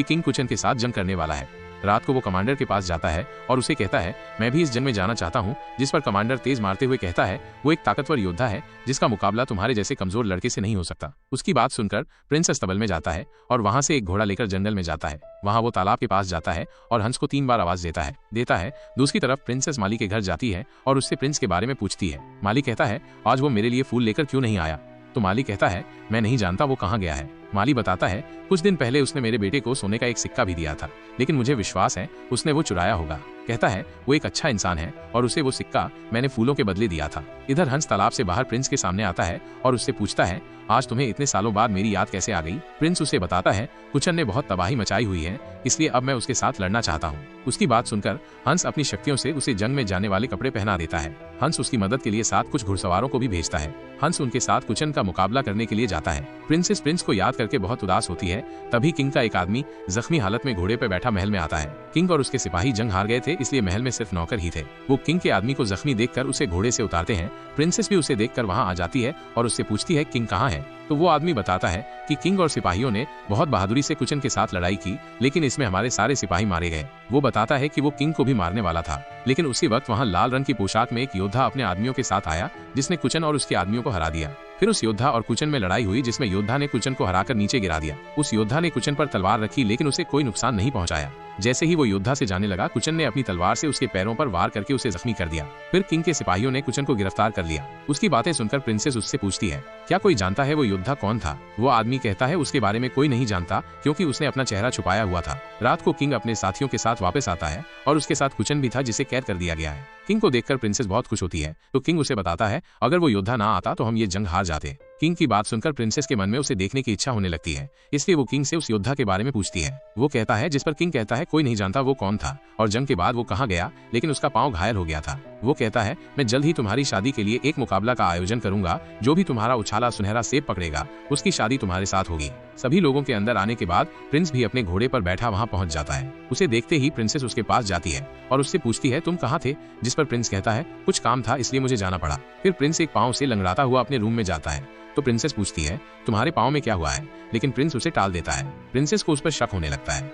कि किंग कुचन के साथ जंग करने वाला है। रात को वो कमांडर के पास जाता है और उसे कहता है, मैं भी इस जंग में जाना चाहता हूँ। जिस पर कमांडर तेज मारते हुए कहता है, वो एक ताकतवर योद्धा है जिसका मुकाबला तुम्हारे जैसे कमजोर लड़के से नहीं हो सकता। उसकी बात सुनकर प्रिंस अस्तबल में जाता है और वहां से एक घोड़ा लेकर जंगल में जाता है। वहां वो तालाब के पास जाता है और हंस को 3 बार आवाज देता है। दूसरी तरफ प्रिंसेस माली के घर जाती है और उससे प्रिंस के बारे में पूछती है। माली कहता है, आज वो मेरे लिए फूल लेकर क्यों नहीं आया? तो माली कहता है, मैं नहीं जानता वो कहाँ गया है। माली बताता है, कुछ दिन पहले उसने मेरे बेटे को सोने का एक सिक्का भी दिया था, लेकिन मुझे विश्वास है उसने वो चुराया होगा। कहता है, वो एक अच्छा इंसान है और उसे वो सिक्का मैंने फूलों के बदले दिया था। इधर हंस तालाब से बाहर प्रिंस के सामने आता है और उससे पूछता है, आज तुम्हें इतने सालों बाद मेरी याद कैसे आ गई? प्रिंस उसे बताता है, कुचन ने बहुत तबाही मचाई हुई है, इसलिए अब मैं उसके साथ लड़ना चाहता हूँ। उसकी बात सुनकर हंस अपनी शक्तियों से उसे जंग में जाने वाले कपड़े पहना देता है। हंस उसकी मदद के लिए साथ कुछ घुड़सवारों को भी भेजता है। हंस उनके साथ कुचन का मुकाबला करने के लिए जाता है। प्रिंसेस प्रिंस को याद करके बहुत उदास होती है। तभी किंग का एक आदमी जख्मी हालत में घोड़े पर बैठा महल में आता है। किंग और उसके सिपाही जंग हार गए थे, इसलिए महल में सिर्फ नौकर ही थे। वो किंग के आदमी को जख्मी देखकर उसे घोड़े से उतारते हैं। प्रिंसेस भी उसे देखकर वहां आ जाती है और उससे पूछती है, किंग कहाँ है? तो वो आदमी बताता है कि किंग और सिपाहियों ने बहुत बहादुरी से कुचन के साथ लड़ाई की, लेकिन इसमें हमारे सारे सिपाही मारे गए। वो बताता है कि वो किंग को भी मारने वाला था, लेकिन उसी वक्त वहां लाल रंग की पोशाक में एक योद्धा अपने आदमियों के साथ आया, जिसने कुचन और उसके आदमियों को हरा दिया। फिर उस योद्धा और कुचन में लड़ाई हुई, जिसमें योद्धा ने कुचन को हराकर नीचे गिरा दिया। उस योद्धा ने कुचन पर तलवार रखी, लेकिन उसे कोई नुकसान नहीं पहुंचाया। जैसे ही वो योद्धा से जाने लगा, कुचन ने अपनी तलवार से उसके पैरों पर वार करके उसे जख्मी कर दिया। फिर किंग के सिपाहियों ने कुचन को गिरफ्तार कर लिया। उसकी बातें सुनकर प्रिंसेस उससे पूछती है, क्या कोई जानता है वो योद्धा कौन था? वो आदमी कहता है, उसके बारे में कोई नहीं जानता, क्योंकि उसने अपना चेहरा छुपाया हुआ था। रात को किंग अपने साथियों के साथ वापस आता है और उसके साथ कुचन भी था, जिसे कैद कर दिया गया है। किंग को देखकर प्रिंसेस बहुत खुश होती है, तो किंग उसे बताता है, अगर वो योद्धा ना आता तो हम ये जंग हार जाते। किंग की बात सुनकर प्रिंसेस के मन में उसे देखने की इच्छा होने लगती है, इसलिए वो किंग से उस योद्धा के बारे में पूछती है। वो कहता है, जिस पर किंग कहता है कोई नहीं जानता वो कौन था और जंग के बाद वो कहाँ गया, लेकिन उसका पांव घायल हो गया था। वो कहता है, मैं जल्द ही तुम्हारी शादी के लिए एक मुकाबला का आयोजन करूंगा। जो भी तुम्हारा उछाला सुनहरा सेब पकड़ेगा, उसकी शादी तुम्हारे साथ होगी। सभी लोगों के अंदर आने के बाद प्रिंस भी अपने घोड़े पर बैठा वहां पहुंच जाता है। उसे देखते ही प्रिंसेस उसके पास जाती है और उससे पूछती है, तुम कहाँ थे? जिस पर प्रिंस कहता है, कुछ काम था इसलिए मुझे जाना पड़ा। फिर प्रिंस एक पांव से लंगड़ाता हुआ अपने रूम में जाता है। तो प्रिंसेस पूछती है, तुम्हारे पांव में क्या हुआ है? लेकिन प्रिंस उसे टाल देता है। प्रिंसेस को उस पर शक होने लगता है।